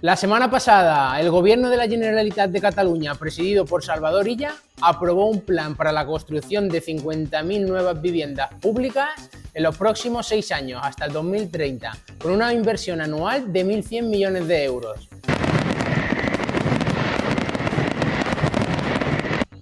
La semana pasada, el Gobierno de la Generalitat de Cataluña, presidido por Salvador Illa, aprobó un plan para la construcción de 50.000 nuevas viviendas públicas en los próximos 6 años, hasta el 2030, con una inversión anual de 1.100 millones de euros.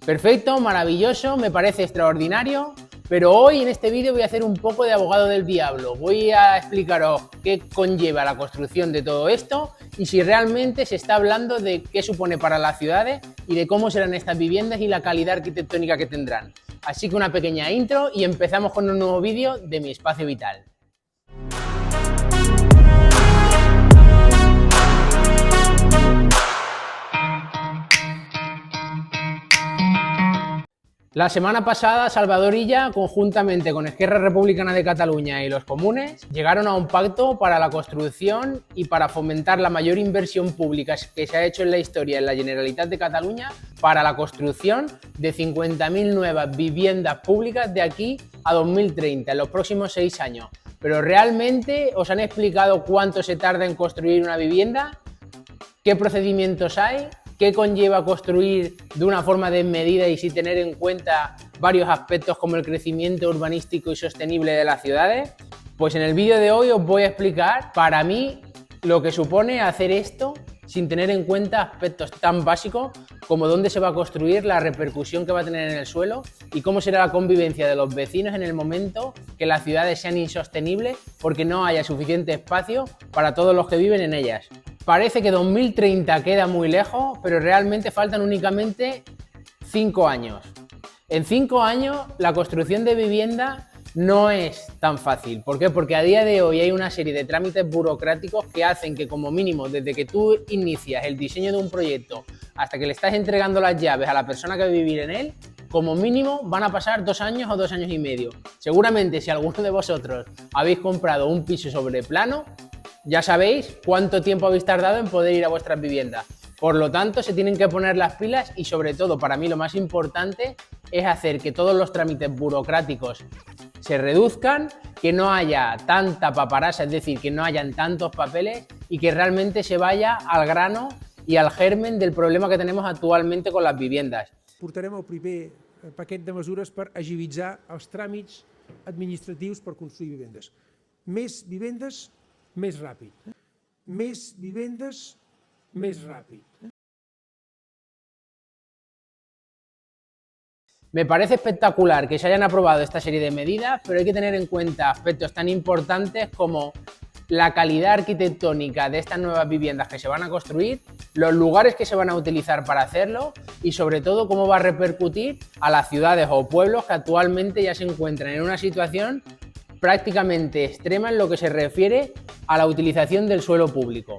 Perfecto, maravilloso, me parece extraordinario, pero hoy en este vídeo voy a hacer un poco de abogado del diablo. Voy a explicaros qué conlleva la construcción de todo esto y si realmente se está hablando de qué supone para las ciudades y de cómo serán estas viviendas y la calidad arquitectónica que tendrán. Así que una pequeña intro y empezamos con un nuevo vídeo de Mi Espacio Vital. La semana pasada, Salvador Illa, conjuntamente con Esquerra Republicana de Cataluña y los comunes, llegaron a un pacto para la construcción y para fomentar la mayor inversión pública que se ha hecho en la historia en la Generalitat de Cataluña para la construcción de 50.000 nuevas viviendas públicas de aquí a 2030, en los próximos 6 años. Pero ¿realmente os han explicado cuánto se tarda en construir una vivienda? ¿Qué procedimientos hay? ¿Qué conlleva construir de una forma desmedida y sin tener en cuenta varios aspectos como el crecimiento urbanístico y sostenible de las ciudades? Pues en el vídeo de hoy os voy a explicar, para mí, lo que supone hacer esto sin tener en cuenta aspectos tan básicos como dónde se va a construir, la repercusión que va a tener en el suelo y cómo será la convivencia de los vecinos en el momento que las ciudades sean insostenibles porque no haya suficiente espacio para todos los que viven en ellas. Parece que 2030 queda muy lejos, pero realmente faltan únicamente 5 años. En 5 años la construcción de vivienda no es tan fácil. ¿Por qué? Porque a día de hoy hay una serie de trámites burocráticos que hacen que como mínimo desde que tú inicias el diseño de un proyecto hasta que le estás entregando las llaves a la persona que va a vivir en él, como mínimo van a pasar 2 años o 2 años y medio. Seguramente si alguno de vosotros habéis comprado un piso sobre plano, ya sabéis cuánto tiempo habéis tardado en poder ir a vuestras viviendas. Por lo tanto, se tienen que poner las pilas y sobre todo, para mí lo más importante es hacer que todos los trámites burocráticos se reduzcan, que no haya tanta paparasa, es decir, que no hayan tantos papeles y que realmente se vaya al grano y al germen del problema que tenemos actualmente con las viviendas. Portarem el primer paquet de mesures per agilitzar els tràmits administratius per construir vivendes. Més vivendes, més ràpid. Més vivendes, més ràpid. Me parece espectacular que se hayan aprobado esta serie de medidas, pero hay que tener en cuenta aspectos tan importantes como la calidad arquitectónica de estas nuevas viviendas que se van a construir, los lugares que se van a utilizar para hacerlo y sobre todo cómo va a repercutir a las ciudades o pueblos que actualmente ya se encuentran en una situación prácticamente extrema en lo que se refiere a la utilización del suelo público.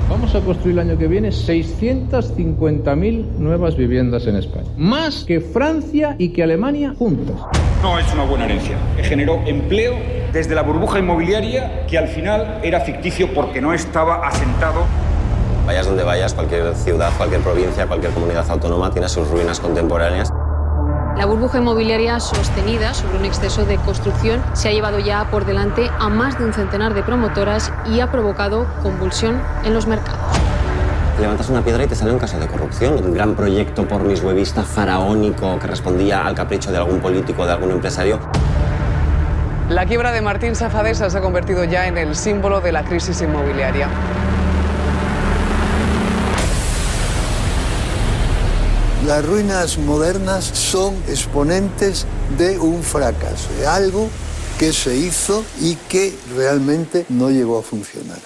Vamos a construir el año que viene 650.000 nuevas viviendas en España. Más que Francia y que Alemania juntas. No es una buena herencia, que generó empleo desde la burbuja inmobiliaria que al final era ficticio porque no estaba asentado. Vayas donde vayas, cualquier ciudad, cualquier provincia, cualquier comunidad autónoma tiene sus ruinas contemporáneas. La burbuja inmobiliaria sostenida sobre un exceso de construcción se ha llevado ya por delante a más de un centenar de promotoras y ha provocado convulsión en los mercados. Levantas una piedra y te sale un caso de corrupción, un gran proyecto porniswebista faraónico que respondía al capricho de algún político o de algún empresario. La quiebra de Martín Safadesa se ha convertido ya en el símbolo de la crisis inmobiliaria. Las ruinas modernas son exponentes de un fracaso, de algo que se hizo y que realmente no llegó a funcionar.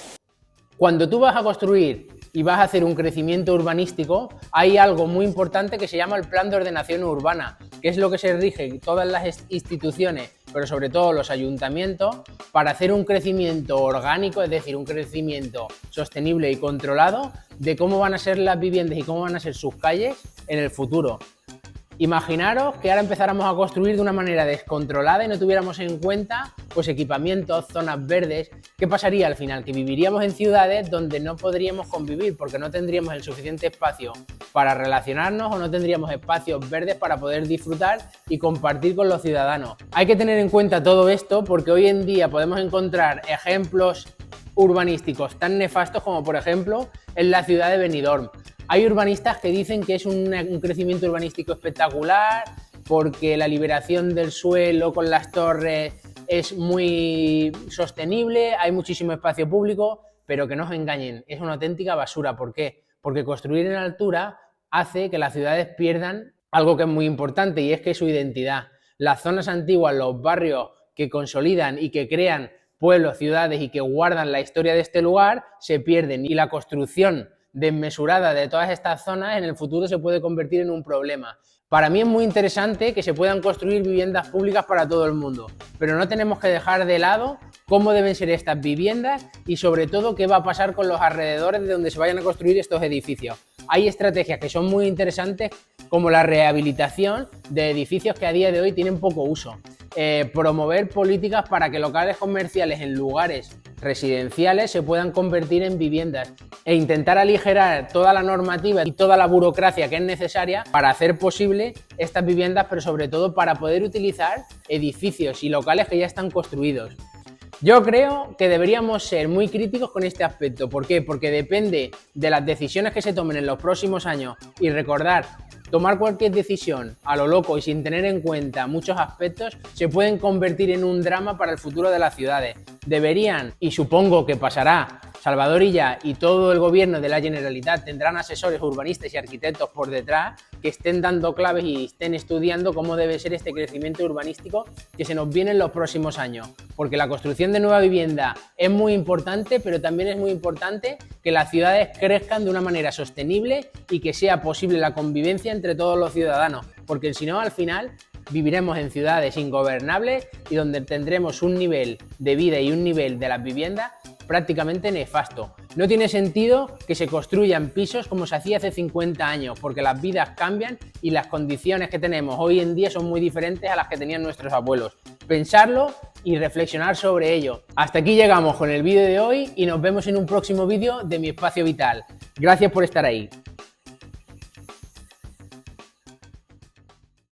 Cuando tú vas a construir y vas a hacer un crecimiento urbanístico, hay algo muy importante que se llama el Plan de Ordenación Urbana, que es lo que se rige todas las instituciones, pero sobre todo los ayuntamientos, para hacer un crecimiento orgánico, es decir, un crecimiento sostenible y controlado de cómo van a ser las viviendas y cómo van a ser sus calles en el futuro. Imaginaros que ahora empezáramos a construir de una manera descontrolada y no tuviéramos en cuenta pues equipamientos, zonas verdes. ¿Qué pasaría al final? Que viviríamos en ciudades donde no podríamos convivir porque no tendríamos el suficiente espacio para relacionarnos o no tendríamos espacios verdes para poder disfrutar y compartir con los ciudadanos. Hay que tener en cuenta todo esto porque hoy en día podemos encontrar ejemplos urbanísticos tan nefastos como por ejemplo en la ciudad de Benidorm. Hay urbanistas que dicen que es un crecimiento urbanístico espectacular porque la liberación del suelo con las torres es muy sostenible, hay muchísimo espacio público, pero que no os engañen, es una auténtica basura. ¿Por qué? Porque construir en altura hace que las ciudades pierdan algo que es muy importante y es que es su identidad. Las zonas antiguas, los barrios que consolidan y que crean pueblos, ciudades y que guardan la historia de este lugar se pierden y la construcción desmesurada de todas estas zonas en el futuro se puede convertir en un problema. Para mí es muy interesante que se puedan construir viviendas públicas para todo el mundo, pero no tenemos que dejar de lado cómo deben ser estas viviendas y sobre todo qué va a pasar con los alrededores de donde se vayan a construir estos edificios. Hay estrategias que son muy interesantes como la rehabilitación de edificios que a día de hoy tienen poco uso. Promover políticas para que locales comerciales en lugares residenciales se puedan convertir en viviendas e intentar aligerar toda la normativa y toda la burocracia que es necesaria para hacer posible estas viviendas, pero sobre todo para poder utilizar edificios y locales que ya están construidos. Yo creo que deberíamos ser muy críticos con este aspecto. ¿Por qué? Porque depende de las decisiones que se tomen en los próximos años y recordar, tomar cualquier decisión a lo loco y sin tener en cuenta muchos aspectos se pueden convertir en un drama para el futuro de las ciudades. Deberían, y supongo que pasará, Salvador Illa y todo el gobierno de la Generalitat tendrán asesores urbanistas y arquitectos por detrás que estén dando claves y estén estudiando cómo debe ser este crecimiento urbanístico que se nos viene en los próximos años. Porque la construcción de nueva vivienda es muy importante, pero también es muy importante que las ciudades crezcan de una manera sostenible y que sea posible la convivencia entre todos los ciudadanos. Porque si no, al final viviremos en ciudades ingobernables y donde tendremos un nivel de vida y un nivel de las viviendas prácticamente nefasto. No tiene sentido que se construyan pisos como se hacía hace 50 años, porque las vidas cambian y las condiciones que tenemos hoy en día son muy diferentes a las que tenían nuestros abuelos. Pensarlo y reflexionar sobre ello. Hasta aquí llegamos con el vídeo de hoy y nos vemos en un próximo vídeo de Mi Espacio Vital. Gracias por estar ahí.